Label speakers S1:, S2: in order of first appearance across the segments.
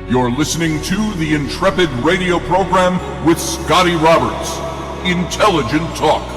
S1: You're listening to the Intrepid radio program with Scotty Roberts. Intelligent Talk.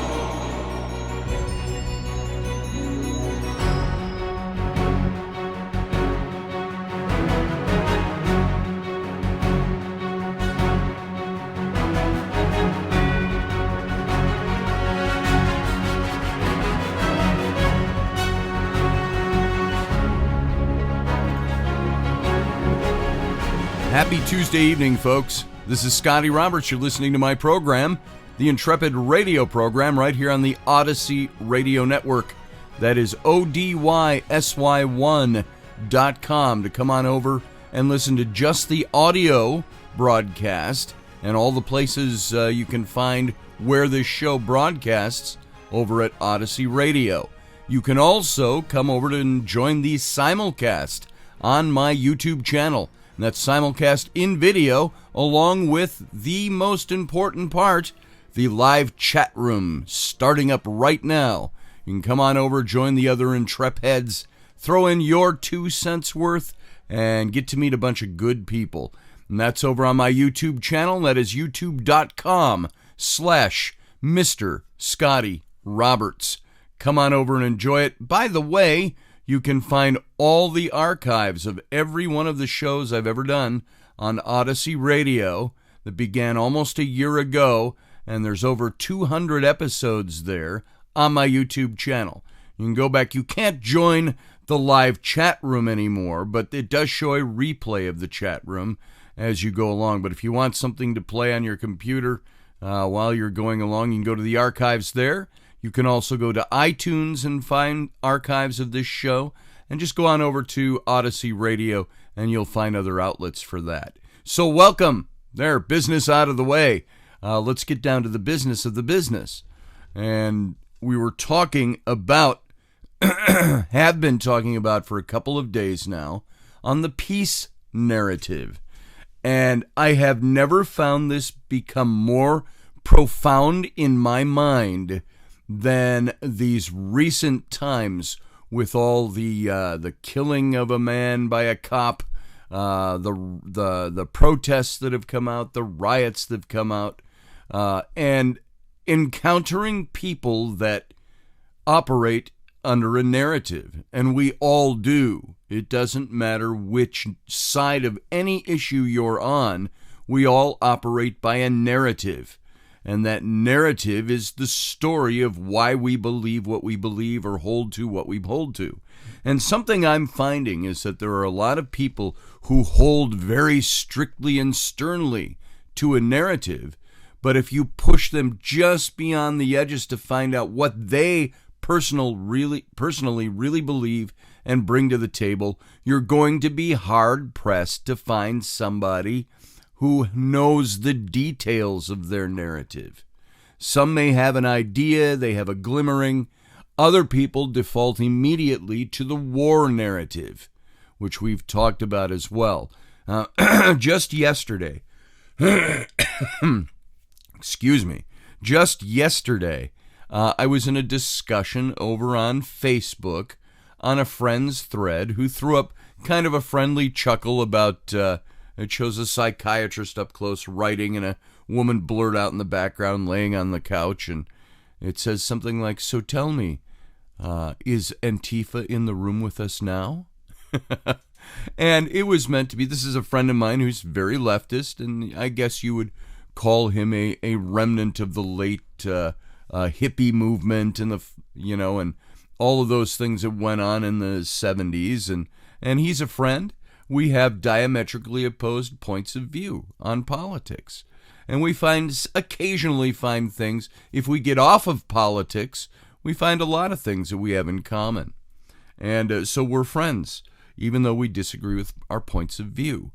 S2: Happy Tuesday evening, folks. This is Scotty Roberts. You're listening to my program, the Intrepid radio program, right here on the Odyssey Radio Network. That is ODYSY1.com to come on over and listen to just the audio broadcast and all the places you can find where this show broadcasts over at Odyssey Radio. You can also come over and join the simulcast on my YouTube channel. And that's simulcast in video, along with the most important part, the live chat room, starting up right now. You can come on over, join the other Intrep heads, throw in your 2 cents worth, and get to meet a bunch of good people. And that's over on my YouTube channel. That is youtube.com/Mr. Scotty Roberts. Come on over and enjoy it. By the way, you can find all the archives of every one of the shows I've ever done on Odyssey Radio that began almost a year ago, and there's over 200 episodes there on my YouTube channel. You can go back. You can't join the live chat room anymore, but it does show a replay of the chat room as you go along. But if you want something to play on your computer while you're going along, you can go to the archives there. You can also go to iTunes and find archives of this show, and just go on over to Odyssey Radio, and you'll find other outlets for that. So welcome. There, business out of the way. Let's get down to the business of the business. And we were talking about, have been talking about for a couple of days now, on the peace narrative. And I have never found this become more profound in my mind than these recent times, with all the killing of a man by a cop, the protests that have come out, the riots that have come out, and encountering people that operate under a narrative, and we all do. It doesn't matter which side of any issue you're on, we all operate by a narrative. And that narrative is the story of why we believe what we believe or hold to what we hold to. And something I'm finding is that there are a lot of people who hold very strictly and sternly to a narrative, but if you push them just beyond the edges to find out what they personally really believe and bring to the table, you're going to be hard-pressed to find somebody who knows the details of their narrative. Some may have an idea, they have a glimmering. Other people default immediately to the war narrative, which we've talked about as well. Just yesterday, I was in a discussion over on Facebook on a friend's thread who threw up kind of a friendly chuckle about it shows a psychiatrist up close writing, and a woman blurred out in the background laying on the couch, and it says something like, "So tell me, is Antifa in the room with us now?" And it was meant to be. This is a friend of mine who's very leftist, and I guess you would call him a remnant of the late hippie movement and and all of those things that went on in the 70s, and he's a friend. We have diametrically opposed points of view on politics. And we occasionally find things, if we get off of politics, we find a lot of things that we have in common. And so we're friends, even though we disagree with our points of view.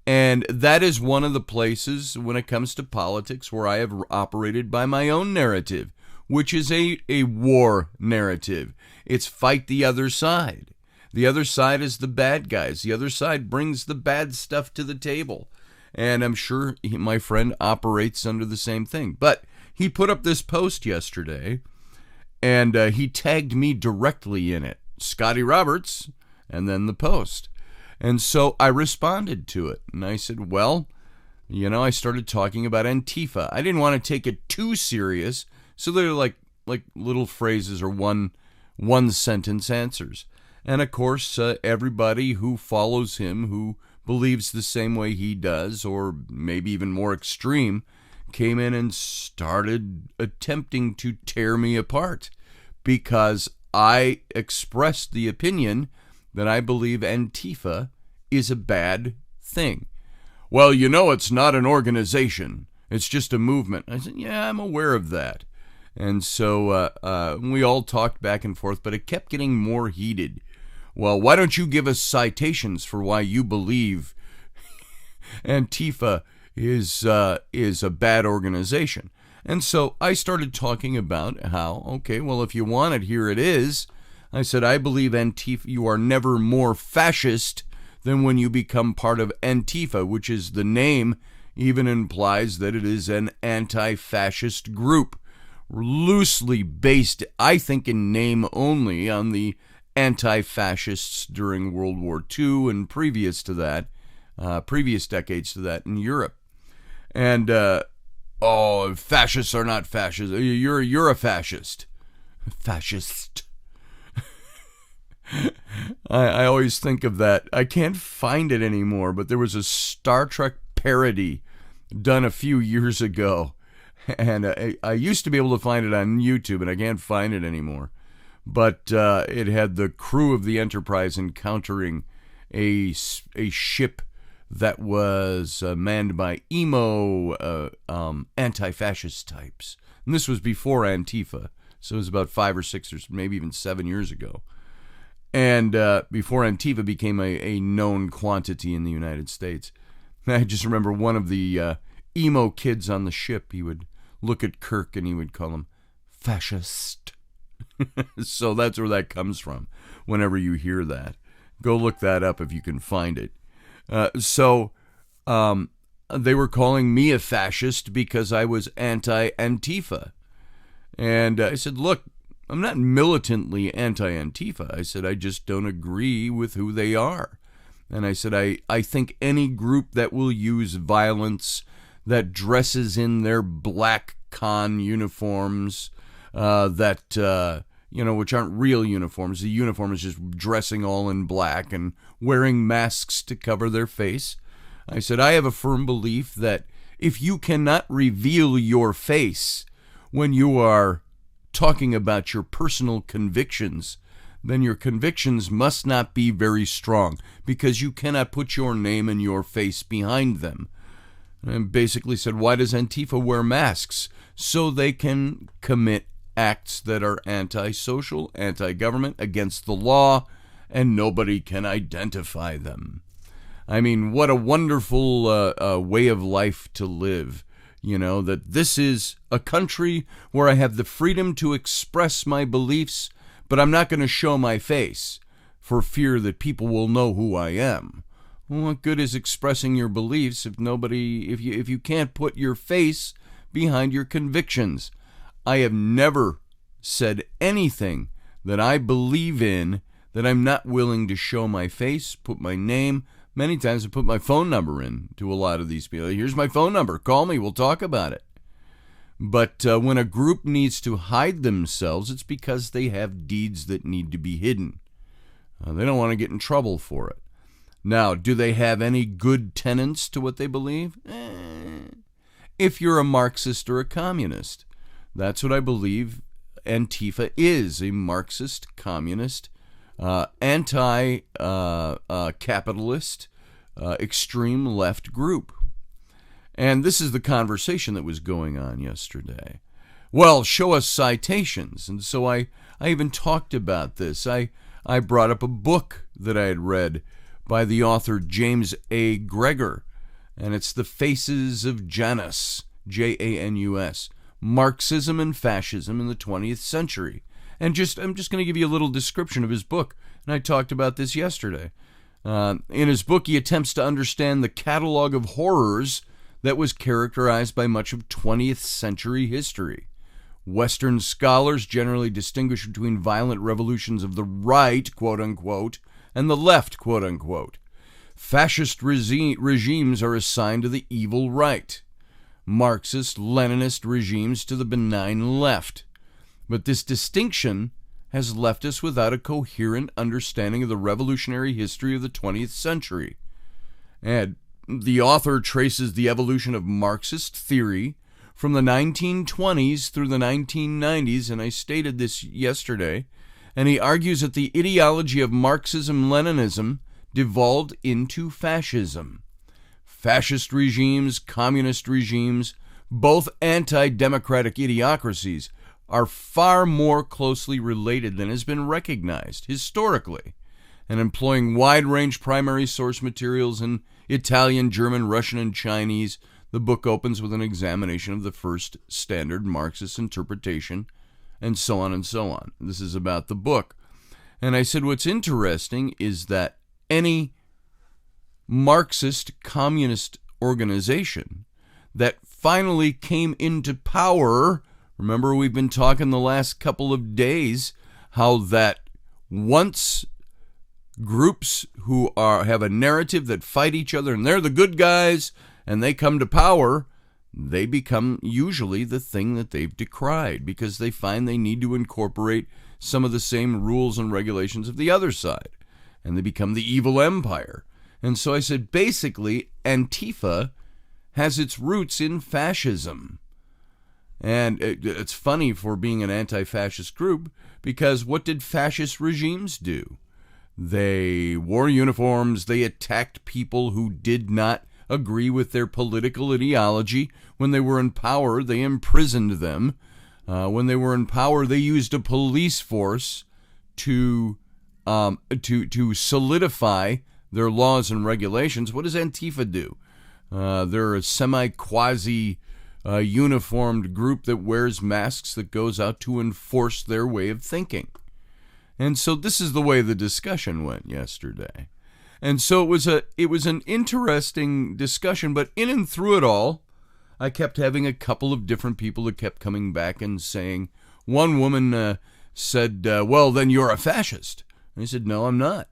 S2: And that is one of the places when it comes to politics where I have operated by my own narrative, which is a war narrative. It's fight the other side. The other side is the bad guys. The other side brings the bad stuff to the table. And I'm sure my friend operates under the same thing. But he put up this post yesterday, and he tagged me directly in it, Scotty Roberts, and then the post. And so I responded to it, and I said, well, I started talking about Antifa. I didn't want to take it too serious, so they're like little phrases or one sentence answers. And of course, everybody who follows him, who believes the same way he does, or maybe even more extreme, came in and started attempting to tear me apart because I expressed the opinion that I believe Antifa is a bad thing. Well, it's not an organization. It's just a movement. I said, yeah, I'm aware of that. And so we all talked back and forth, but it kept getting more heated. Well, why don't you give us citations for why you believe Antifa is a bad organization? And so I started talking about how, okay, well, if you want it, here it is. I said, I believe Antifa, you are never more fascist than when you become part of Antifa, which is the name even implies that it is an anti-fascist group, loosely based, I think, in name only on the anti-fascists during World War II and previous decades to that in Europe. And, fascists are not fascists. You're a fascist. Fascist. I always think of that. I can't find it anymore, but there was a Star Trek parody done a few years ago, and I used to be able to find it on YouTube, and I can't find it anymore. But it had the crew of the Enterprise encountering a ship that was manned by emo anti-fascist types. And this was before Antifa, so it was about 5 or 6 or maybe even 7 years ago. And before Antifa became a known quantity in the United States. I just remember one of the emo kids on the ship, he would look at Kirk and he would call him fascist. So that's where that comes from, whenever you hear that. Go look that up if you can find it. So they were calling me a fascist because I was anti-Antifa. And I said, look, I'm not militantly anti-Antifa. I said, I just don't agree with who they are. And I said, I think any group that will use violence, that dresses in their black con uniforms, which aren't real uniforms. The uniform is just dressing all in black and wearing masks to cover their face. I said, I have a firm belief that if you cannot reveal your face when you are talking about your personal convictions, then your convictions must not be very strong because you cannot put your name and your face behind them. And basically said, why does Antifa wear masks? So they can commit acts that are antisocial, anti-government, against the law, and nobody can identify them. I mean, what a wonderful way of life to live. That this is a country where I have the freedom to express my beliefs, but I'm not going to show my face for fear that people will know who I am. Well, what good is expressing your beliefs if you can't put your face behind your convictions? I have never said anything that I believe in that I'm not willing to show my face, put my name. Many times I put my phone number in to a lot of these people. Here's my phone number. Call me. We'll talk about it. But when a group needs to hide themselves, it's because they have deeds that need to be hidden. They don't want to get in trouble for it. Now, do they have any good tenets to what they believe? If you're a Marxist or a communist, that's what I believe Antifa is, a Marxist, communist, anti-capitalist, extreme left group. And this is the conversation that was going on yesterday. Well, show us citations. And so I even talked about this. I brought up a book that I had read by the author James A. Greger, and it's The Faces of Janus, Janus, Marxism and Fascism in the 20th Century. And I'm just going to give you a little description of his book, and I talked about this yesterday. In his book, he attempts to understand the catalog of horrors that was characterized by much of 20th century history. Western scholars generally distinguish between violent revolutions of the right, quote-unquote, and the left, quote-unquote. Fascist regimes are assigned to the evil right. Marxist, Leninist regimes to the benign left. But this distinction has left us without a coherent understanding of the revolutionary history of the 20th century. And the author traces the evolution of Marxist theory from the 1920s through the 1990s, and I stated this yesterday, and he argues that the ideology of Marxism-Leninism devolved into fascism. Fascist regimes, communist regimes, both anti-democratic idiocracies, are far more closely related than has been recognized historically, and employing wide-range primary source materials in Italian, German, Russian, and Chinese, the book opens with an examination of the first standard Marxist interpretation, and so on and so on. This is about the book. And I said what's interesting is that any Marxist communist organization that finally came into power, remember we've been talking the last couple of days how that once groups who have a narrative that fight each other and they're the good guys and they come to power, they become usually the thing that they've decried because they find they need to incorporate some of the same rules and regulations of the other side, and they become the evil empire. And so I said, basically, Antifa has its roots in fascism. And it's funny for being an anti-fascist group, because what did fascist regimes do? They wore uniforms, they attacked people who did not agree with their political ideology. When they were in power, they imprisoned them. When they were in power, they used a police force to solidify their laws and regulations. What does Antifa do? They're a semi-quasi uniformed group that wears masks that goes out to enforce their way of thinking. And so this is the way the discussion went yesterday. And so it was an interesting discussion, but in and through it all, I kept having a couple of different people that kept coming back and saying, one woman said, well, then you're a fascist. And I said, no, I'm not.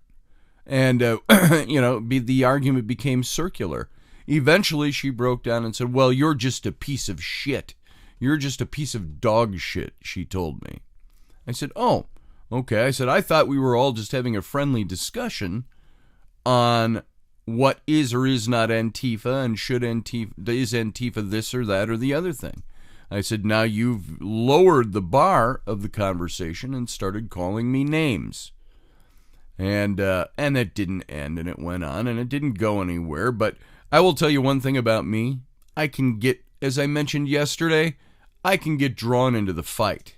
S2: And, the argument became circular. Eventually, she broke down and said, well, you're just a piece of shit. You're just a piece of dog shit, she told me. I said, oh, okay. I said, I thought we were all just having a friendly discussion on what is or is not Antifa, and is Antifa this or that or the other thing. I said, now you've lowered the bar of the conversation and started calling me names. And it didn't end, and it went on, and it didn't go anywhere. But I will tell you one thing about me. I can get, as I mentioned yesterday, I can get drawn into the fight.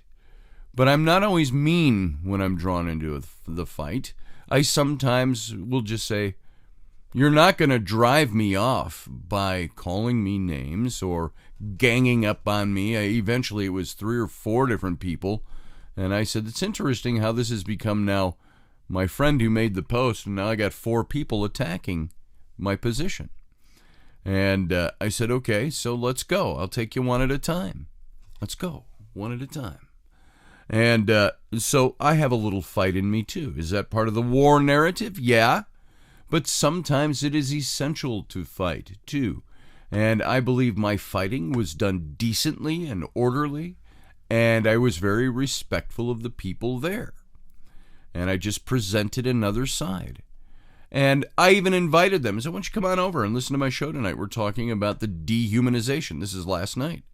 S2: But I'm not always mean when I'm drawn into the fight. I sometimes will just say, you're not going to drive me off by calling me names or ganging up on me. Eventually it was 3 or 4 different people. And I said, it's interesting how this has become now my friend who made the post, and now I got 4 people attacking my position. And I said, okay, so let's go. I'll take you one at a time. Let's go, one at a time. And so I have a little fight in me too. Is that part of the war narrative? Yeah. But sometimes it is essential to fight too. And I believe my fighting was done decently and orderly, and I was very respectful of the people there. And I just presented another side. And I even invited them. I said, why don't you come on over and listen to my show tonight? We're talking about the dehumanization. This is last night.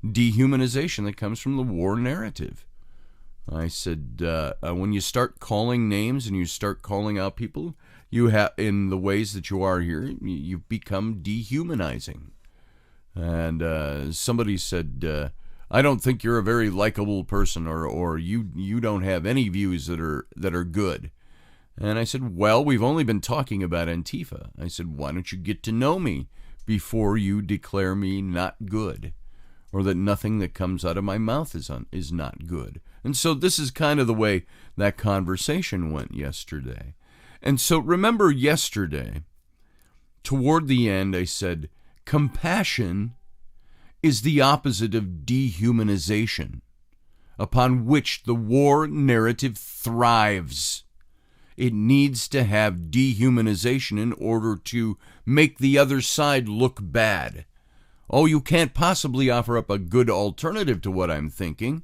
S2: Dehumanization that comes from the war narrative. I said, when you start calling names and you start calling out people, you have, in the ways that you are here, you've become dehumanizing. And somebody said, I don't think you're a very likable person, or you don't have any views that are good. And I said, well, we've only been talking about Antifa. I said, why don't you get to know me before you declare me not good, or that nothing that comes out of my mouth is not good. And so this is kind of the way that conversation went yesterday. And so remember yesterday, toward the end, I said, compassion is the opposite of dehumanization, upon which the war narrative thrives. It needs to have dehumanization in order to make the other side look bad. Oh, you can't possibly offer up a good alternative to what I'm thinking.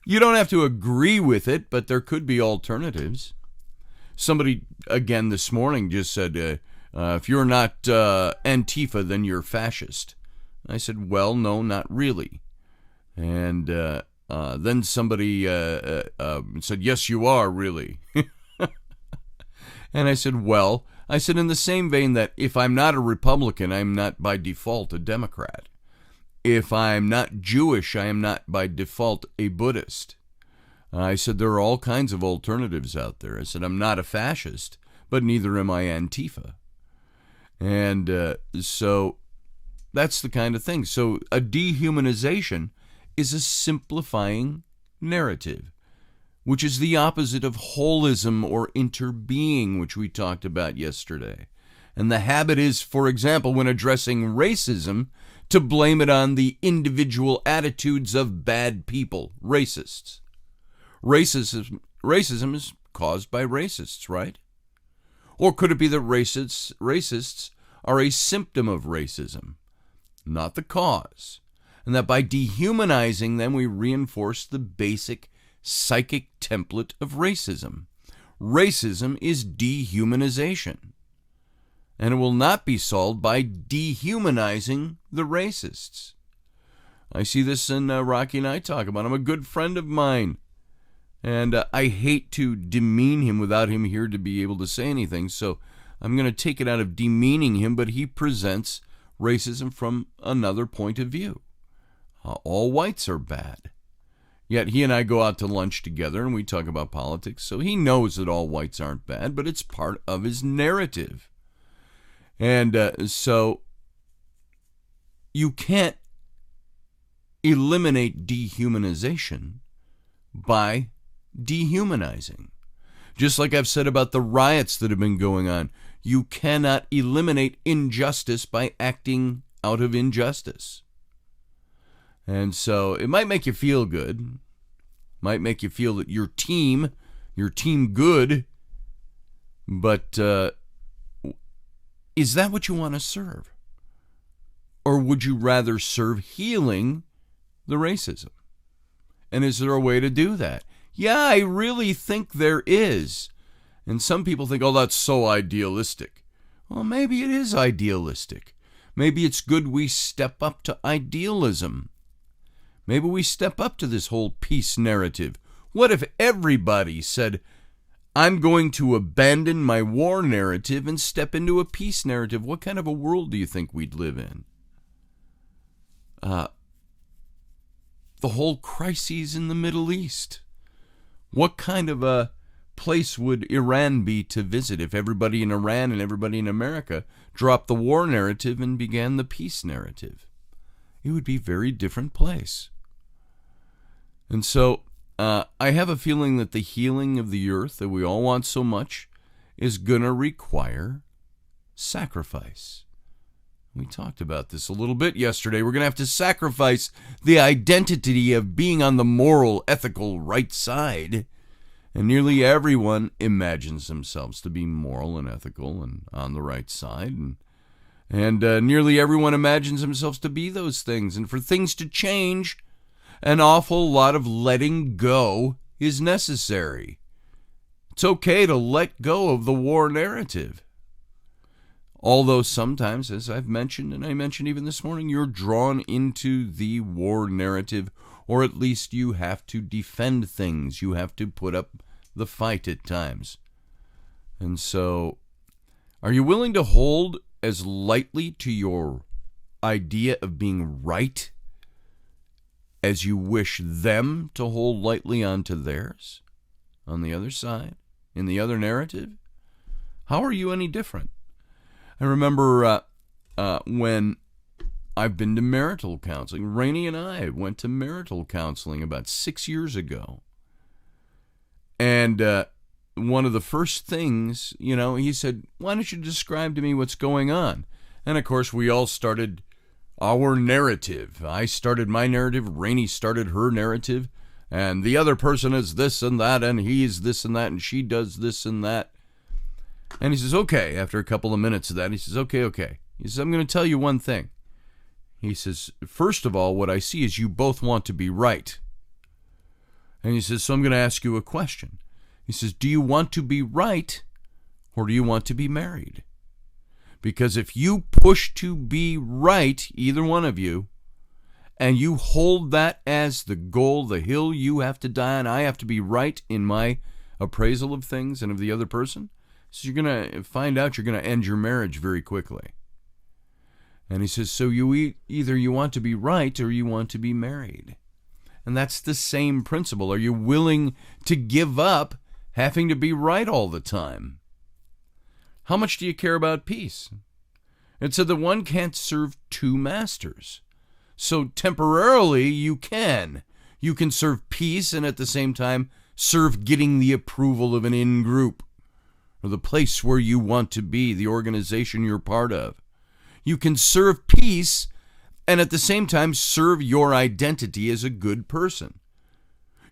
S2: You don't have to agree with it, but there could be alternatives. Somebody, again, this morning just said, if you're not Antifa, then you're fascist. I said, well, no, not really. And then somebody said, yes, you are, really. And I said, well, in the same vein that if I'm not a Republican, I'm not by default a Democrat. If I'm not Jewish, I am not by default a Buddhist. I said, there are all kinds of alternatives out there. I said, I'm not a fascist, but neither am I Antifa. And so that's the kind of thing. So a dehumanization is a simplifying narrative, which is the opposite of holism or interbeing, which we talked about yesterday. And the habit is, for example, when addressing racism, to blame it on the individual attitudes of bad people, racists. Racism is caused by racists, right? Or could it be that racists are a symptom of racism, not the cause? And that by dehumanizing them, we reinforce the basic psychic template of racism. Racism is dehumanization. And it will not be solved by dehumanizing the racists. I see this in Rocky and I talk about him, a good friend of mine. And I hate to demean him without him here to be able to say anything. So I'm going to take it out of demeaning him, but he presents racism from another point of view. All whites are bad. Yet he and I go out to lunch together and we talk about politics. So he knows that all whites aren't bad, but it's part of his narrative. And so you can't eliminate dehumanization by dehumanizing. Just like I've said about the riots that have been going on, you cannot eliminate injustice by acting out of injustice. And so it might make you feel good, might make you feel that your team good, but is that what you want to serve? Or would you rather serve healing the racism? And is there a way to do that? Yeah, I really think there is. And some people think, oh, that's so idealistic. Well, maybe it is idealistic. Maybe it's good we step up to idealism. Maybe we step up to this whole peace narrative. What if everybody said, I'm going to abandon my war narrative and step into a peace narrative? What kind of a world do you think we'd live in? The whole crises in the Middle East. What kind of a place would Iran be to visit if everybody in Iran and everybody in America dropped the war narrative and began the peace narrative? It would be a very different place. And so I have a feeling that the healing of the earth that we all want so much is going to require sacrifice. We talked about this a little bit yesterday. We're going to have to sacrifice the identity of being on the moral, ethical, right side. And nearly everyone imagines themselves to be moral and ethical and on the right side. And nearly everyone imagines themselves to be those things. And for things to change, an awful lot of letting go is necessary. It's okay to let go of the war narrative. Although sometimes, as I've mentioned, and I mentioned even this morning, you're drawn into the war narrative, or at least you have to defend things. You have to put up the fight at times. And so, are you willing to hold as lightly to your idea of being right as you wish them to hold lightly onto theirs on the other side, in the other narrative? How are you any different? I remember when I've been to marital counseling. Rainey and I went to marital counseling about 6 years ago. And one of the first things, he said, why don't you describe to me what's going on? And of course, we all started our narrative. I started my narrative, Rainey started her narrative, and the other person is this and that, and he's this and that, and she does this and that. And he says, okay, after a couple of minutes of that, he says, okay. He says, I'm going to tell you one thing. He says, first of all, what I see is you both want to be right. And he says, so I'm going to ask you a question. He says, do you want to be right, or do you want to be married? Because if you push to be right, either one of you, and you hold that as the goal, the hill you have to die on, I have to be right in my appraisal of things and of the other person, so you're going to find out you're going to end your marriage very quickly. And he says, so either you want to be right or you want to be married. And that's the same principle. Are you willing to give up having to be right all the time? How much do you care about peace? It said that one can't serve two masters. So temporarily you can. You can serve peace and at the same time serve getting the approval of an in-group or the place where you want to be, the organization you're part of. You can serve peace and at the same time serve your identity as a good person.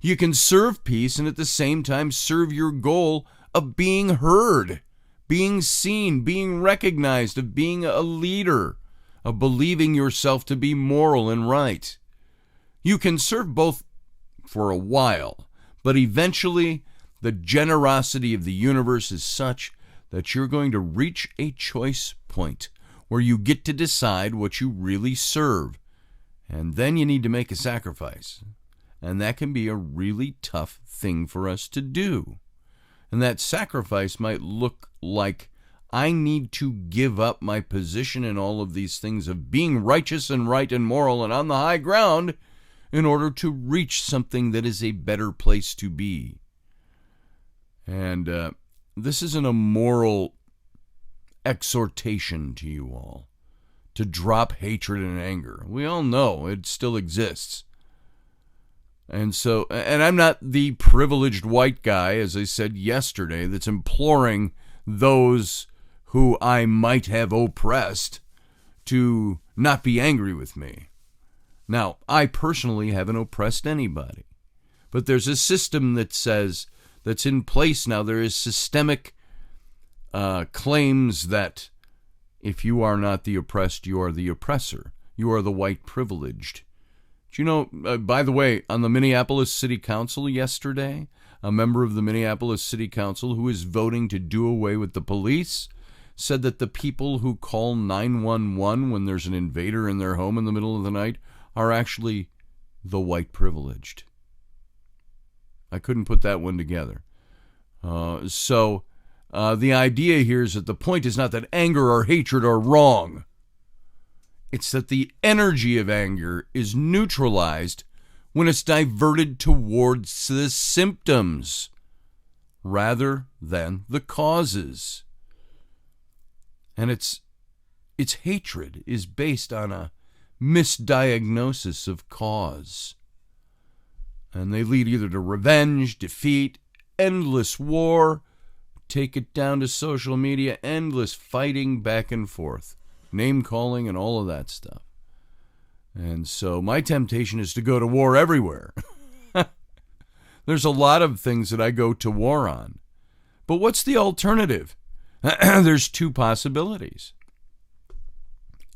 S2: You can serve peace and at the same time serve your goal of being heard, being seen, being recognized, of being a leader, of believing yourself to be moral and right. You can serve both for a while, but eventually the generosity of the universe is such that you're going to reach a choice point where you get to decide what you really serve. And then you need to make a sacrifice. And that can be a really tough thing for us to do. And that sacrifice might look like I need to give up my position in all of these things of being righteous and right and moral and on the high ground in order to reach something that is a better place to be. And this isn't a moral exhortation to you all to drop hatred and anger. We all know it still exists. And I'm not the privileged white guy, as I said yesterday, that's imploring those who I might have oppressed to not be angry with me. Now, I personally haven't oppressed anybody. But there's a system that says, that's in place now, there is systemic claims that if you are not the oppressed, you are the oppressor. You are the white privileged. Do you know, by the way, on the Minneapolis City Council yesterday, a member of the Minneapolis City Council who is voting to do away with the police said that the people who call 911 when there's an invader in their home in the middle of the night are actually the white privileged. I couldn't put that one together. So the idea here is that the point is not that anger or hatred are wrong. It's that the energy of anger is neutralized when it's diverted towards the symptoms rather than the causes. And its hatred is based on a misdiagnosis of cause. And they lead either to revenge, defeat, endless war, take it down to social media, endless fighting back and forth. Name-calling and all of that stuff. And so my temptation is to go to war everywhere. There's a lot of things that I go to war on. But what's the alternative? There's two possibilities.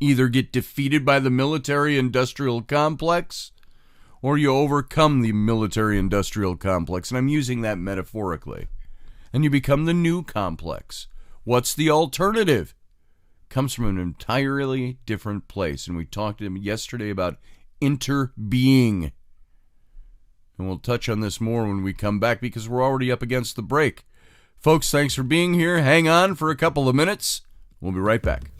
S2: Either get defeated by the military-industrial complex, or you overcome the military-industrial complex. And I'm using that metaphorically. And you become the new complex. What's the alternative? Comes from an entirely different place. And we talked to him yesterday about interbeing. And we'll touch on this more when we come back because we're already up against the break. Folks, thanks for being here. Hang on for a couple of minutes. We'll be right back.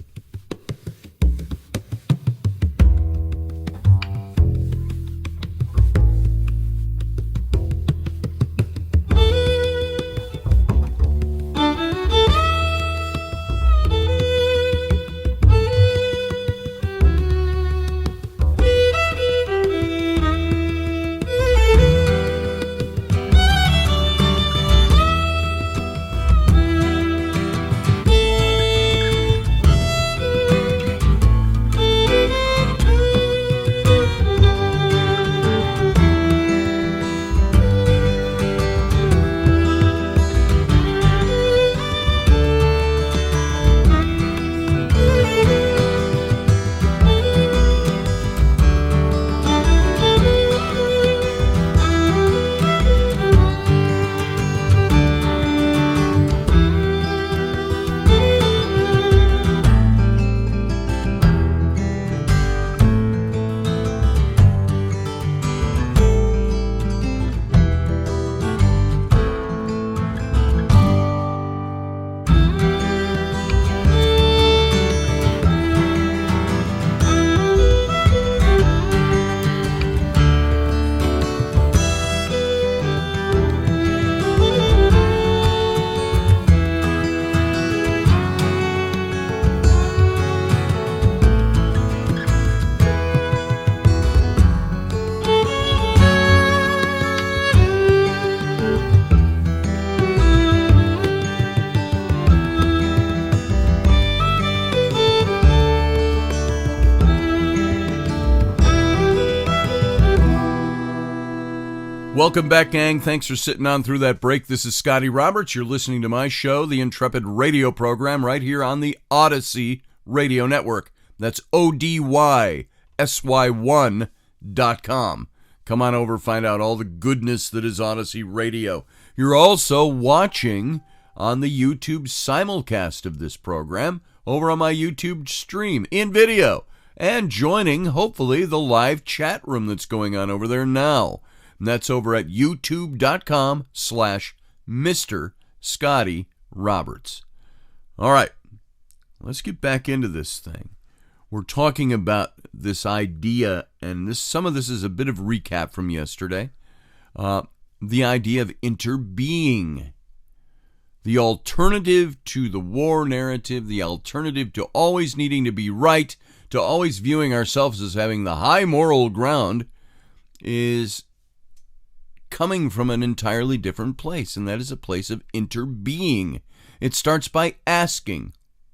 S2: Welcome back, gang. Thanks for sitting on through that break. This is Scotty Roberts. You're listening to my show, the Intrepid radio program, right here on the Odyssey Radio Network. That's ODYSY1.com. Come on over, find out all the goodness that is Odyssey Radio. You're also watching on the YouTube simulcast of this program over on my YouTube stream in video and joining, hopefully, the live chat room that's going on over there now. And that's over at youtube.com/Mr. Scotty Roberts. All right, let's get back into this thing. We're talking about this idea, and some of this is a bit of recap from yesterday. The idea of interbeing. The alternative to the war narrative, the alternative to always needing to be right, to always viewing ourselves as having the high moral ground, is coming from an entirely different place, and that is a place of interbeing. It starts by asking,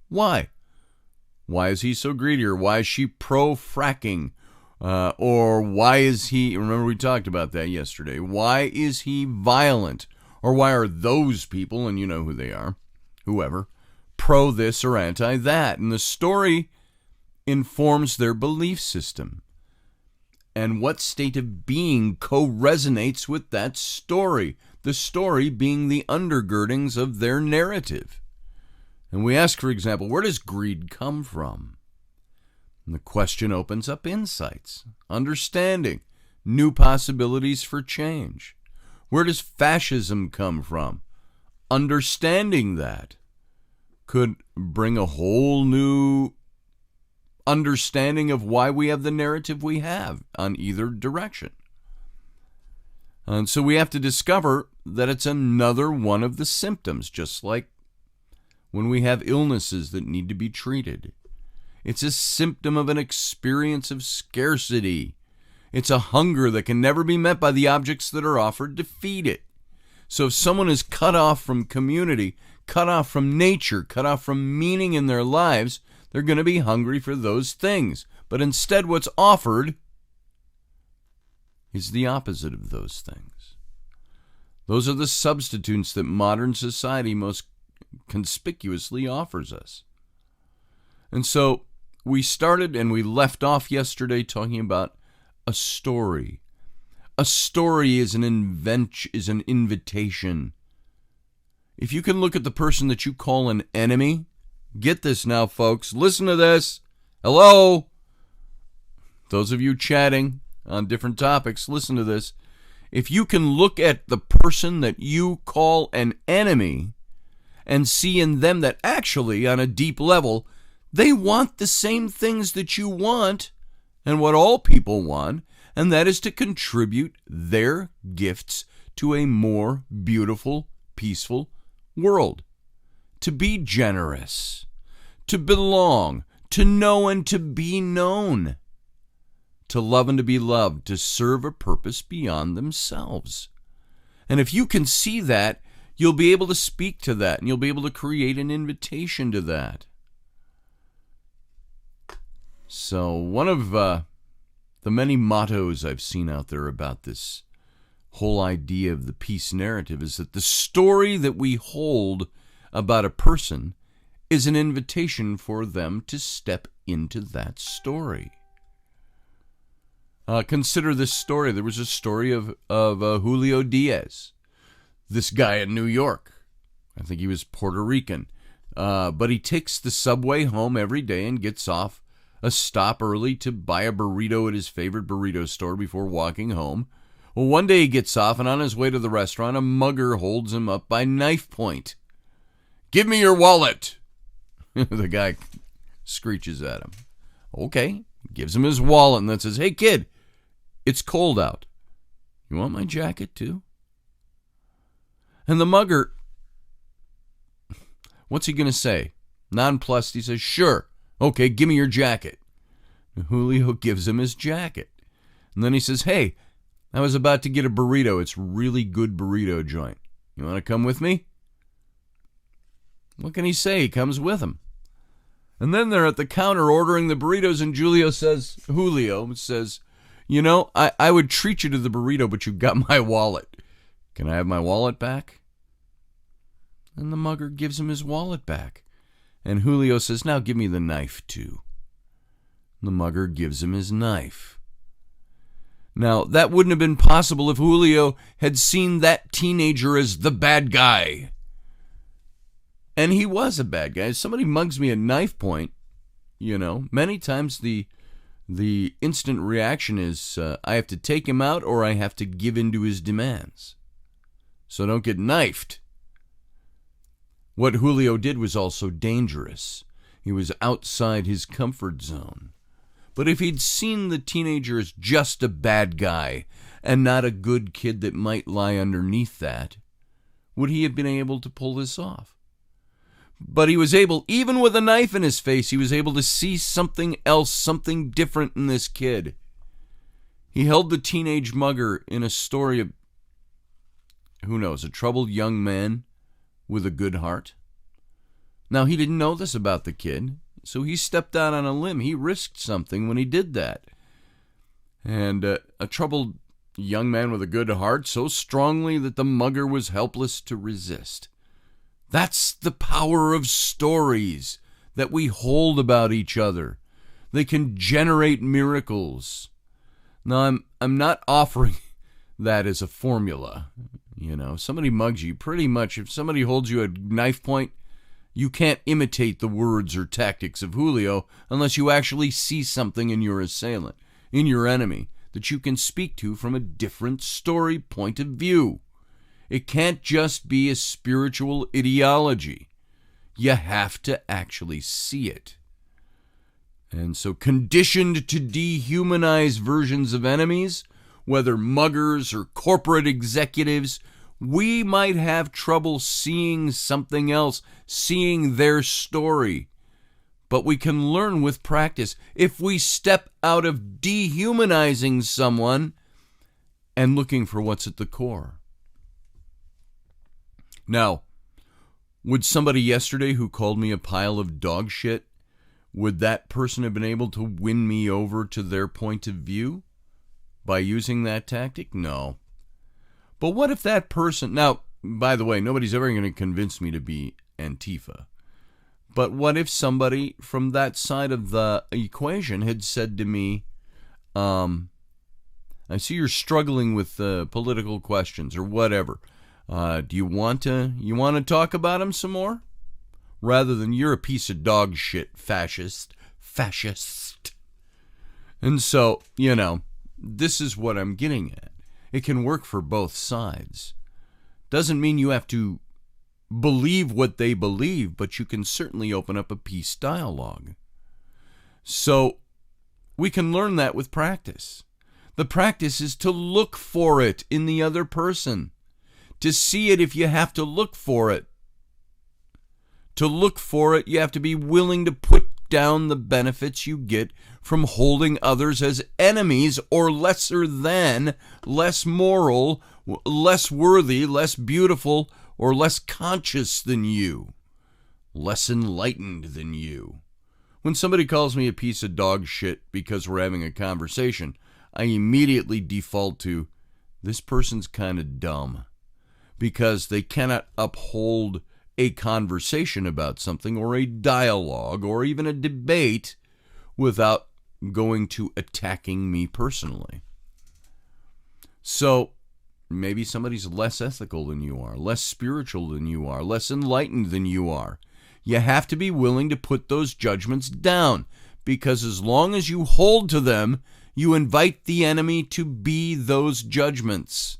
S2: why? Why is he so greedy? Or why is she pro-fracking? Or why is he, remember we talked about that yesterday, why is he violent? Or why are those people, and you know who they are, whoever, pro this or anti that? And the story informs their belief system. And what state of being co-resonates with that story? The story being the undergirdings of their narrative. And we ask, for example, where does greed come from? And the question opens up insights, understanding, new possibilities for change. Where does fascism come from? Understanding that could bring a whole new understanding of why we have the narrative we have on either direction. And so we have to discover that it's another one of the symptoms, just like when we have illnesses that need to be treated. It's a symptom of an experience of scarcity. It's a hunger that can never be met by the objects that are offered to feed it. So if someone is cut off from community, cut off from nature, cut off from meaning in their lives, they're going to be hungry for those things. But instead, what's offered is the opposite of those things. Those are the substitutes that modern society most conspicuously offers us. And so we started and we left off yesterday talking about a story. A story is an invitation. If you can look at the person that you call an enemy, get this now, folks. Listen to this. Hello? Those of you chatting on different topics, listen to this. If you can look at the person that you call an enemy and see in them that actually, on a deep level, they want the same things that you want and what all people want, and that is to contribute their gifts to a more beautiful, peaceful world. To be generous, to belong, to know and to be known, to love and to be loved, to serve a purpose beyond themselves. And if you can see that, you'll be able to speak to that, and you'll be able to create an invitation to that. So one of the many mottos I've seen out there about this whole idea of the peace narrative is that the story that we hold about a person is an invitation for them to step into that story. Consider this story. There was a story of Julio Diaz, this guy in New York. I think he was Puerto Rican. But he takes the subway home every day and gets off a stop early to buy a burrito at his favorite burrito store before walking home. Well, one day he gets off, and on his way to the restaurant, a mugger holds him up by knife point. "Give me your wallet!" The guy screeches at him. Okay, gives him his wallet and then says, "Hey, kid, it's cold out. You want my jacket too?" And the mugger, what's he going to say? Nonplussed, he says, "Sure. Okay, give me your jacket." And Julio gives him his jacket. And then he says, "Hey, I was about to get a burrito. It's a really good burrito joint. You want to come with me?" What can he say? He comes with him. And then they're at the counter ordering the burritos, and Julio says, I would treat you to the burrito, but you've got my wallet. Can I have my wallet back? And the mugger gives him his wallet back. And Julio says, now give me the knife too. The mugger gives him his knife. Now, that wouldn't have been possible if Julio had seen that teenager as the bad guy. And he was a bad guy. If somebody mugs me at knife point, many times the instant reaction is I have to take him out or I have to give in to his demands. So don't get knifed. What Julio did was also dangerous. He was outside his comfort zone. But if he'd seen the teenager as just a bad guy and not a good kid that might lie underneath that, would he have been able to pull this off? But he was able, even with a knife in his face, he was able to see something else, something different in this kid. He held the teenage mugger in a story of, who knows, a troubled young man with a good heart. Now, he didn't know this about the kid, so he stepped out on a limb. He risked something when he did that. And a troubled young man with a good heart so strongly that the mugger was helpless to resist. That's the power of stories that we hold about each other. They can generate miracles. Now, I'm not offering that as a formula. Somebody mugs you, pretty much, if somebody holds you at knife point, you can't imitate the words or tactics of Julio unless you actually see something in your assailant, in your enemy, that you can speak to from a different story point of view. It can't just be a spiritual ideology. You have to actually see it. And so conditioned to dehumanize versions of enemies, whether muggers or corporate executives, we might have trouble seeing something else, seeing their story. But we can learn with practice if we step out of dehumanizing someone and looking for what's at the core. Now, would somebody yesterday who called me a pile of dog shit, would that person have been able to win me over to their point of view by using that tactic? No. But what if that person... Now, by the way, nobody's ever going to convince me to be Antifa. But what if somebody from that side of the equation had said to me, I see you're struggling with political questions or whatever. Do you want to talk about them some more? Rather than you're a piece of dog shit, fascist. And so, this is what I'm getting at. It can work for both sides. Doesn't mean you have to believe what they believe, but you can certainly open up a peace dialogue. So we can learn that with practice. The practice is to look for it in the other person. To see it if you have to look for it. To look for it, you have to be willing to put down the benefits you get from holding others as enemies or lesser than, less moral, less worthy, less beautiful, or less conscious than you, less enlightened than you. When somebody calls me a piece of dog shit because we're having a conversation, I immediately default to, this person's kind of dumb, because they cannot uphold a conversation about something or a dialogue or even a debate without going to attacking me personally. So maybe somebody's less ethical than you are, less spiritual than you are, less enlightened than you are. You have to be willing to put those judgments down, because as long as you hold to them, you invite the enemy to be those judgments.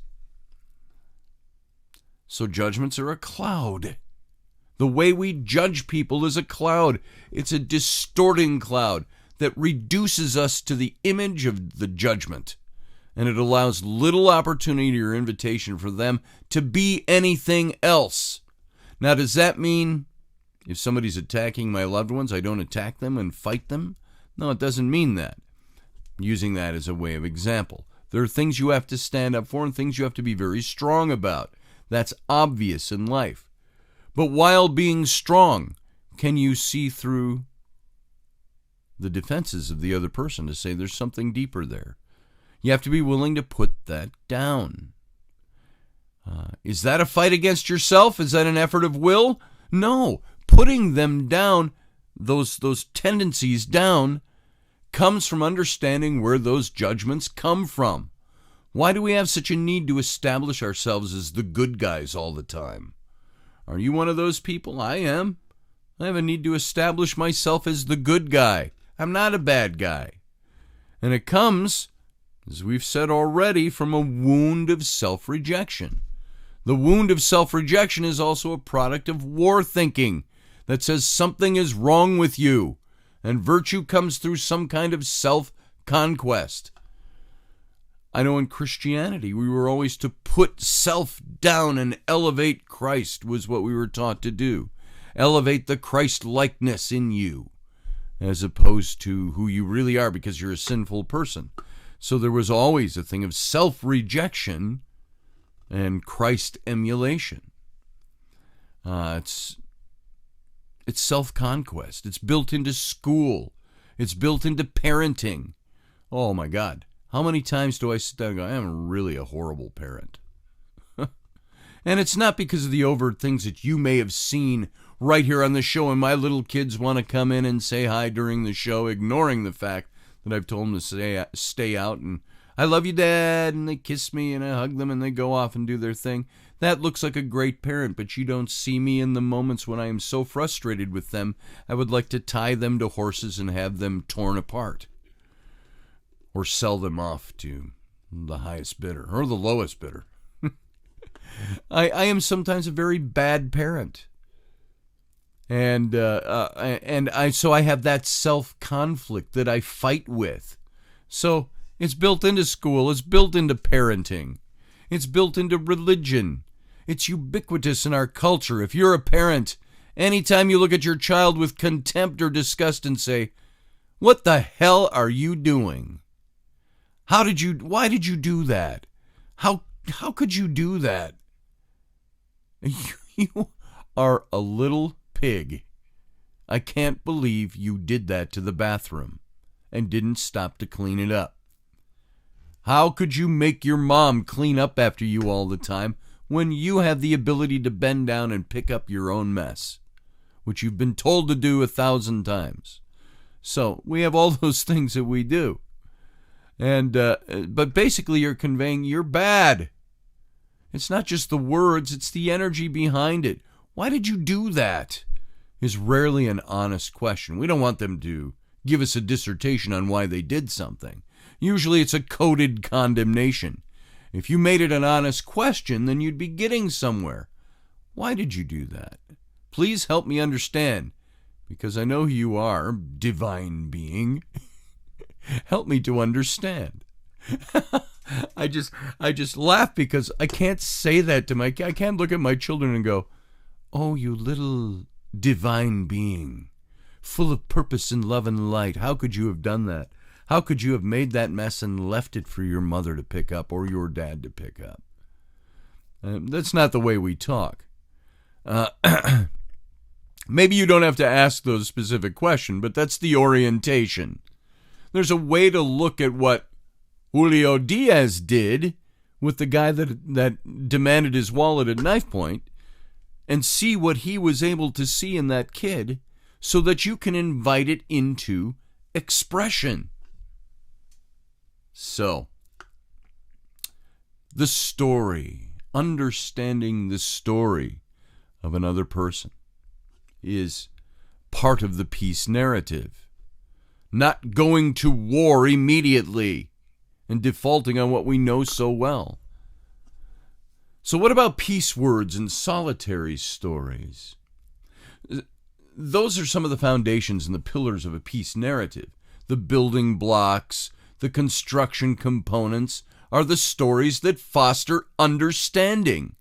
S2: So judgments are a cloud. The way we judge people is a cloud. It's a distorting cloud that reduces us to the image of the judgment. And it allows little opportunity or invitation for them to be anything else. Now, does that mean if somebody's attacking my loved ones, I don't attack them and fight them? No, it doesn't mean that. I'm using that as a way of example. There are things you have to stand up for and things you have to be very strong about. That's obvious in life. But while being strong, can you see through the defenses of the other person to say there's something deeper there? You have to be willing to put that down. Is that a fight against yourself? Is that an effort of will? No. Putting them down, those tendencies down, comes from understanding where those judgments come from. Why do we have such a need to establish ourselves as the good guys all the time? Are you one of those people? I am. I have a need to establish myself as the good guy. I'm not a bad guy. And it comes, as we've said already, from a wound of self-rejection. The wound of self-rejection is also a product of war thinking that says something is wrong with you, and virtue comes through some kind of self-conquest. I know in Christianity we were always to put self down and elevate Christ was what we were taught to do. Elevate the Christ-likeness in you as opposed to who you really are because you're a sinful person. So there was always a thing of self-rejection and Christ emulation. It's self-conquest. It's built into school. It's built into parenting. Oh my God. How many times do I sit down and go, I am really a horrible parent? And it's not because of the overt things that you may have seen right here on the show, and my little kids want to come in and say hi during the show, ignoring the fact that I've told them to stay out, and I love you, Dad, and they kiss me, and I hug them, and they go off and do their thing. That looks like a great parent, but you don't see me in the moments when I am so frustrated with them, I would like to tie them to horses and have them torn apart. Or sell them off to the highest bidder, or the lowest bidder. I am sometimes a very bad parent. And so I have that self-conflict that I fight with. So it's built into school, it's built into parenting, it's built into religion. It's ubiquitous in our culture. If you're a parent, anytime you look at your child with contempt or disgust and say, "What the hell are you doing? Why did you do that? How could you do that? You are a little pig. I can't believe you did that to the bathroom and didn't stop to clean it up. How could you make your mom clean up after you all the time when you have the ability to bend down and pick up your own mess, which you've been told to do 1,000 times?" So we have all those things that we do. And but basically you're conveying you're bad. It's not just the words, it's the energy behind it. Why did you do that? Is rarely an honest question. We don't want them to give us a dissertation on why they did something. Usually it's a coded condemnation. If you made it an honest question, then you'd be getting somewhere. Why did you do that? Please help me understand, because I know who you are, divine being. Help me to understand. I just laugh because I can't say that to I can't look at my children and go, "Oh, you little divine being, full of purpose and love and light. How could you have done that? How could you have made that mess and left it for your mother to pick up or your dad to pick up?" That's not the way we talk. Maybe you don't have to ask those specific questions, but that's the orientation. There's a way to look at what Julio Diaz did with the guy that demanded his wallet at knife point and see what he was able to see in that kid so that you can invite it into expression. So, the story, understanding the story of another person is part of the peace narrative. Not going to war immediately and defaulting on what we know so well. So what about peace words and solitary stories? Those are some of the foundations and the pillars of a peace narrative. The building blocks, the construction components are the stories that foster understanding.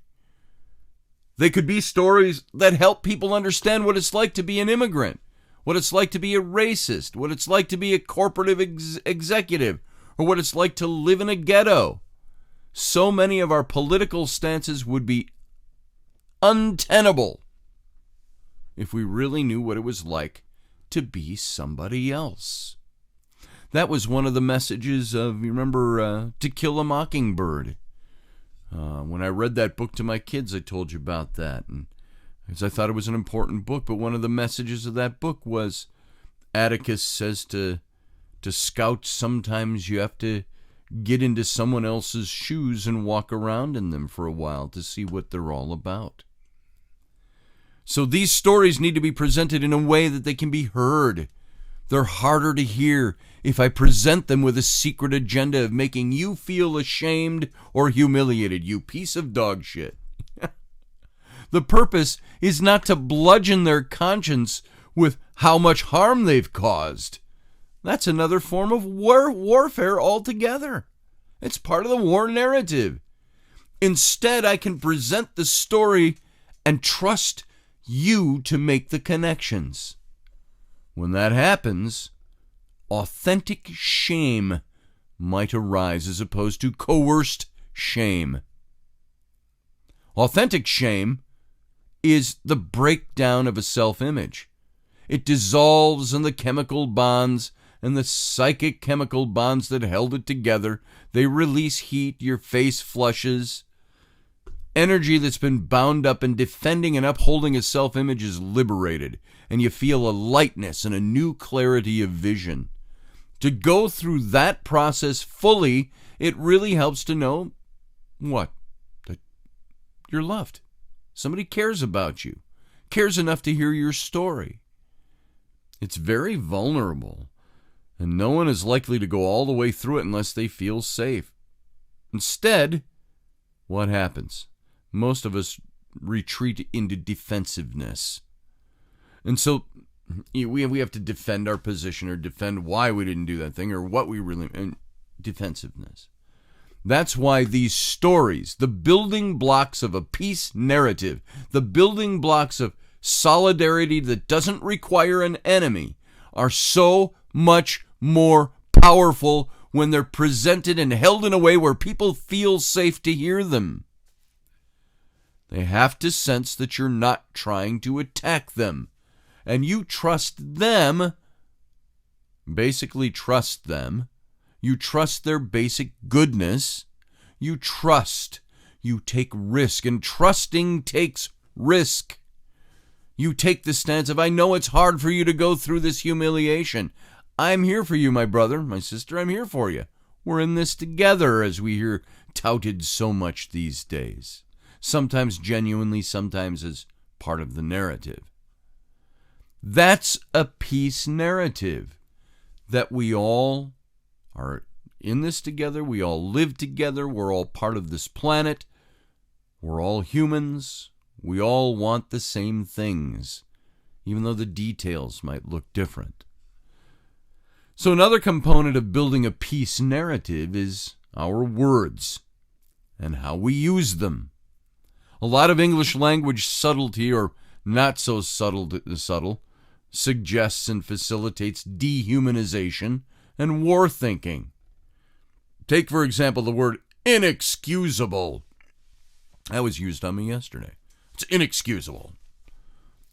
S2: They could be stories that help people understand what it's like to be an immigrant, what it's like to be a racist, what it's like to be a corporate executive, or what it's like to live in a ghetto. So many of our political stances would be untenable if we really knew what it was like to be somebody else. That was one of the messages of, you remember, To Kill a Mockingbird. When I read that book to my kids, I told you about that, and because I thought it was an important book. But one of the messages of that book was, Atticus says to scouts, sometimes you have to get into someone else's shoes and walk around in them for a while to see what they're all about. So these stories need to be presented in a way that they can be heard. They're harder to hear if I present them with a secret agenda of making you feel ashamed or humiliated, you piece of dog shit. The purpose is not to bludgeon their conscience with how much harm they've caused. That's another form of warfare altogether. It's part of the war narrative. Instead, I can present the story and trust you to make the connections. When that happens, authentic shame might arise as opposed to coerced shame. Authentic shame is the breakdown of a self-image. It dissolves in the chemical bonds and the psychic chemical bonds that held it together. They release heat, your face flushes. Energy that's been bound up in defending and upholding a self-image is liberated, and you feel a lightness and a new clarity of vision. To go through that process fully, it really helps to know what? That you're loved. Somebody cares about you, cares enough to hear your story. It's very vulnerable, and no one is likely to go all the way through it unless they feel safe. Instead, what happens? Most of us retreat into defensiveness. And so we have to defend our position or defend why we didn't do that thing or what we really... And defensiveness. That's why these stories, the building blocks of a peace narrative, the building blocks of solidarity that doesn't require an enemy, are so much more powerful when they're presented and held in a way where people feel safe to hear them. They have to sense that you're not trying to attack them, and you trust them, basically trust them. You trust their basic goodness. You trust. You take risk, and trusting takes risk. You take the stance of, I know it's hard for you to go through this humiliation. I'm here for you, my brother, my sister, I'm here for you. We're in this together, as we hear touted so much these days. Sometimes genuinely, sometimes as part of the narrative. That's a peace narrative, that we all are in this together, we all live together, we're all part of this planet, we're all humans, we all want the same things, even though the details might look different. So another component of building a peace narrative is our words and how we use them. A lot of English language subtlety, or not so subtle, suggests and facilitates dehumanization and war thinking. Take, for example, the word inexcusable. That was used on me yesterday. It's inexcusable.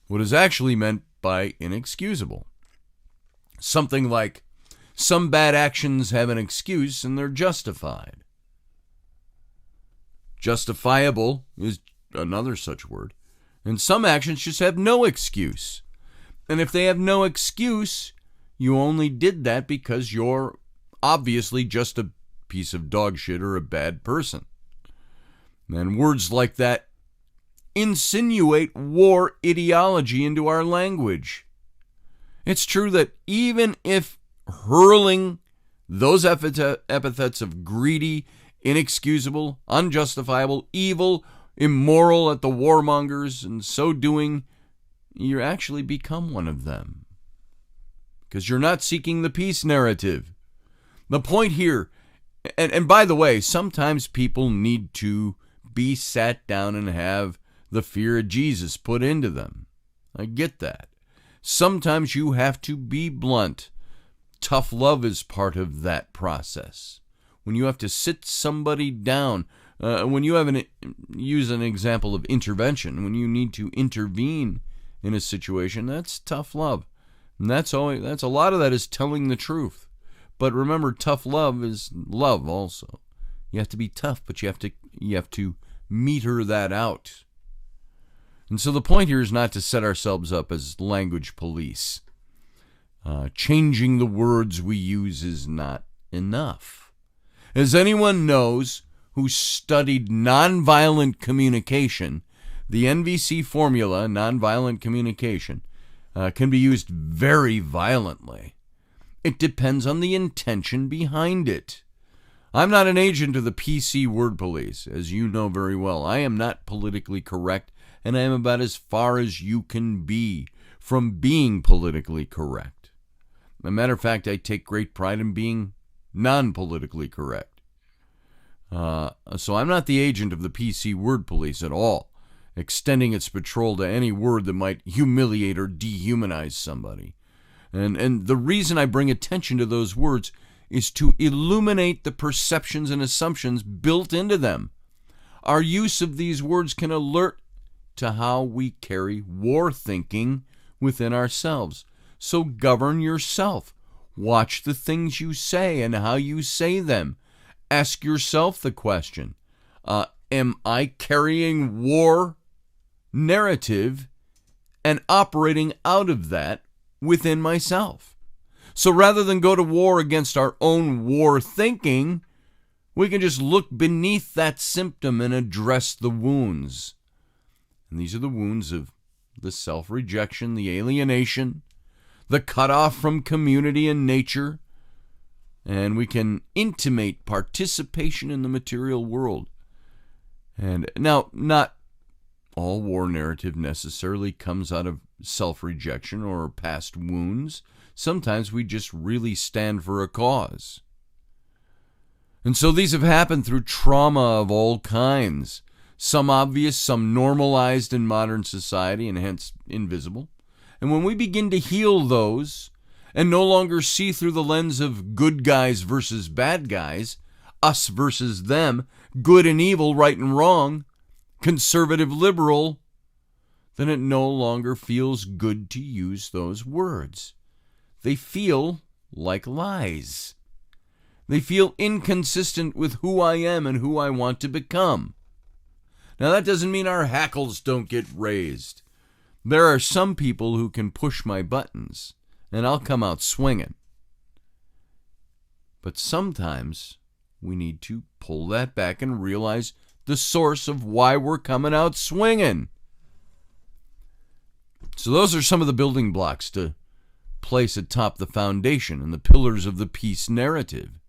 S2: What is actually meant by inexcusable? Something like, some bad actions have an excuse and they're justified. Justifiable is another such word. And some actions just have no excuse. And if they have no excuse, you only did that because you're obviously just a piece of dog shit or a bad person. And words like that insinuate war ideology into our language. It's true that even if hurling those epithets of greedy, inexcusable, unjustifiable, evil, immoral at the warmongers, and so doing, you actually become one of them. Because you're not seeking the peace narrative. The point here, and by the way, sometimes people need to be sat down and have the fear of Jesus put into them. I get that. Sometimes you have to be blunt. Tough love is part of that process. When you have to sit somebody down, when you have use an example of intervention, when you need to intervene in a situation, that's tough love. And that's a lot of that is telling the truth. But remember, tough love is love also. You have to be tough, but you have to meter that out. And so the point here is not to set ourselves up as language police. Changing the words we use is not enough. As anyone knows who studied nonviolent communication, the NVC formula, nonviolent communication, can be used very violently. It depends on the intention behind it. I'm not an agent of the PC word police, as you know very well. I am not politically correct, and I am about as far as you can be from being politically correct. As a matter of fact, I take great pride in being non-politically correct. So I'm not the agent of the PC word police at all, extending its patrol to any word that might humiliate or dehumanize somebody. And the reason I bring attention to those words is to illuminate the perceptions and assumptions built into them. Our use of these words can alert to how we carry war thinking within ourselves. So govern yourself. Watch the things you say and how you say them. Ask yourself the question, am I carrying war narrative and operating out of that within myself? So rather than go to war against our own war thinking, we can just look beneath that symptom and address the wounds. And these are the wounds of the self-rejection, the alienation, the cutoff from community and nature, and we can intimate participation in the material world. And now, not all war narrative necessarily comes out of self-rejection or past wounds. Sometimes we just really stand for a cause. And so these have happened through trauma of all kinds. Some obvious, some normalized in modern society and hence invisible. And when we begin to heal those and no longer see through the lens of good guys versus bad guys, us versus them, good and evil, right and wrong, conservative, liberal, then it no longer feels good to use those words. They feel like lies. They feel inconsistent with who I am and who I want to become. Now, that doesn't mean our hackles don't get raised. There are some people who can push my buttons, and I'll come out swinging. But sometimes we need to pull that back and realize the source of why we're coming out swinging. So those are some of the building blocks to place atop the foundation and the pillars of the peace narrative.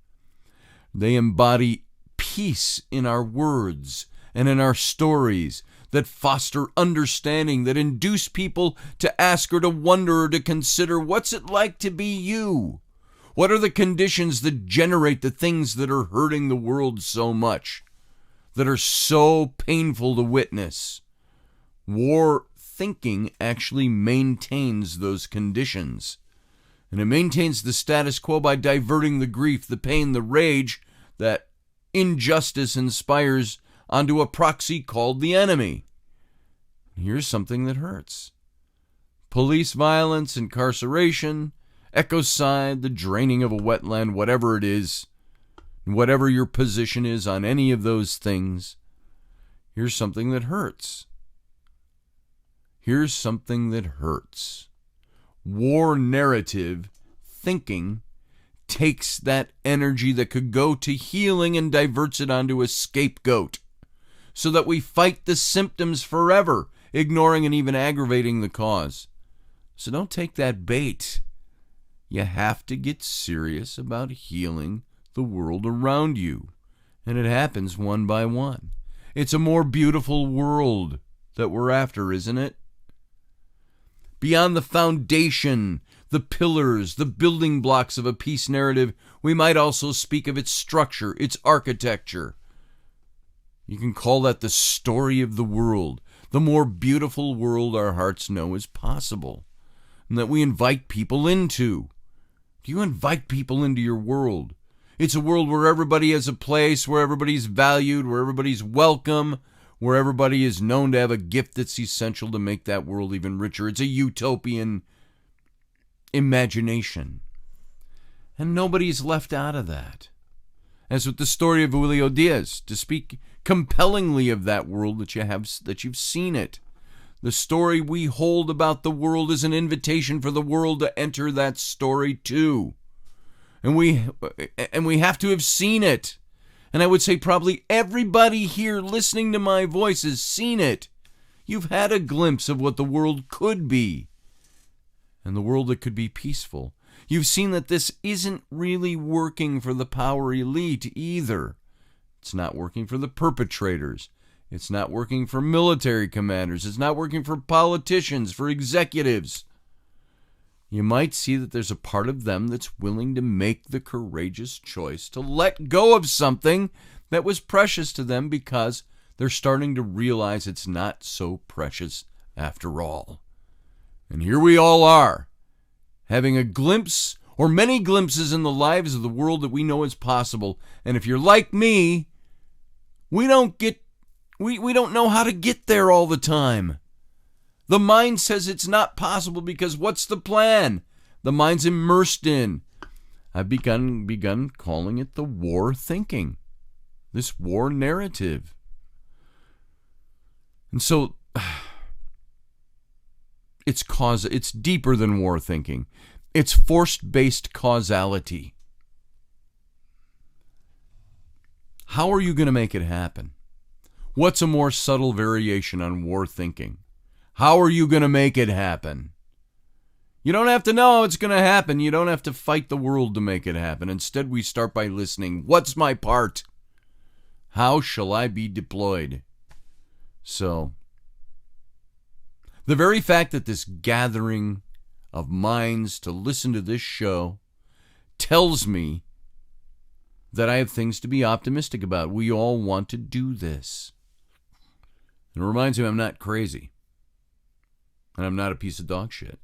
S2: They embody peace in our words and in our stories that foster understanding, that induce people to ask or to wonder or to consider, what's it like to be you? What are the conditions that generate the things that are hurting the world so much, that are so painful to witness? War thinking actually maintains those conditions. And it maintains the status quo by diverting the grief, the pain, the rage that injustice inspires onto a proxy called the enemy. Here's something that hurts. Police violence, incarceration, ecocide, the draining of a wetland, whatever it is, whatever your position is on any of those things, here's something that hurts. Here's something that hurts. War narrative thinking takes that energy that could go to healing and diverts it onto a scapegoat, so that we fight the symptoms forever, ignoring and even aggravating the cause. So don't take that bait. You have to get serious about healing the world around you. And it happens one by one. It's a more beautiful world that we're after, isn't it? Beyond the foundation, the pillars, the building blocks of a peace narrative, we might also speak of its structure, its architecture. You can call that the story of the world, the more beautiful world our hearts know is possible, and that we invite people into. Do you invite people into your world? It's a world where everybody has a place, where everybody's valued, where everybody's welcome, where everybody is known to have a gift that's essential to make that world even richer. It's a utopian imagination. And nobody's left out of that. As with the story of Julio Diaz, to speak compellingly of that world that you've seen it. The story we hold about the world is an invitation for the world to enter that story too. And we have to have seen it. And I would say probably everybody here listening to my voice has seen it. You've had a glimpse of what the world could be. And the world that could be peaceful. You've seen that this isn't really working for the power elite either. It's not working for the perpetrators. It's not working for military commanders. It's not working for politicians, for executives. You might see that there's a part of them that's willing to make the courageous choice to let go of something that was precious to them because they're starting to realize it's not so precious after all. And here we all are, having a glimpse or many glimpses in the lives of the world that we know is possible. And if you're like me, we don't know how to get there all the time. The mind says it's not possible because what's the plan? The mind's immersed in. I've begun calling it the war thinking, this war narrative. And so it's deeper than war thinking. It's force-based causality. How are you going to make it happen? What's a more subtle variation on war thinking? How are you going to make it happen? You don't have to know how it's going to happen. You don't have to fight the world to make it happen. Instead, we start by listening. What's my part? How shall I be deployed? So, the very fact that this gathering of minds to listen to this show tells me that I have things to be optimistic about. We all want to do this. It reminds me I'm not crazy. And I'm not a piece of dog shit.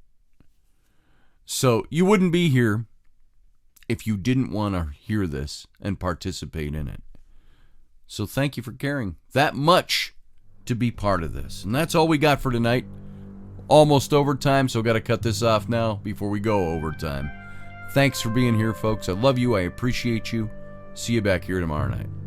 S2: So you wouldn't be here if you didn't want to hear this and participate in it. So thank you for caring that much to be part of this. And that's all we got for tonight. Almost overtime, so got to cut this off now before we go overtime. Thanks for being here, folks. I love you. I appreciate you. See you back here tomorrow night.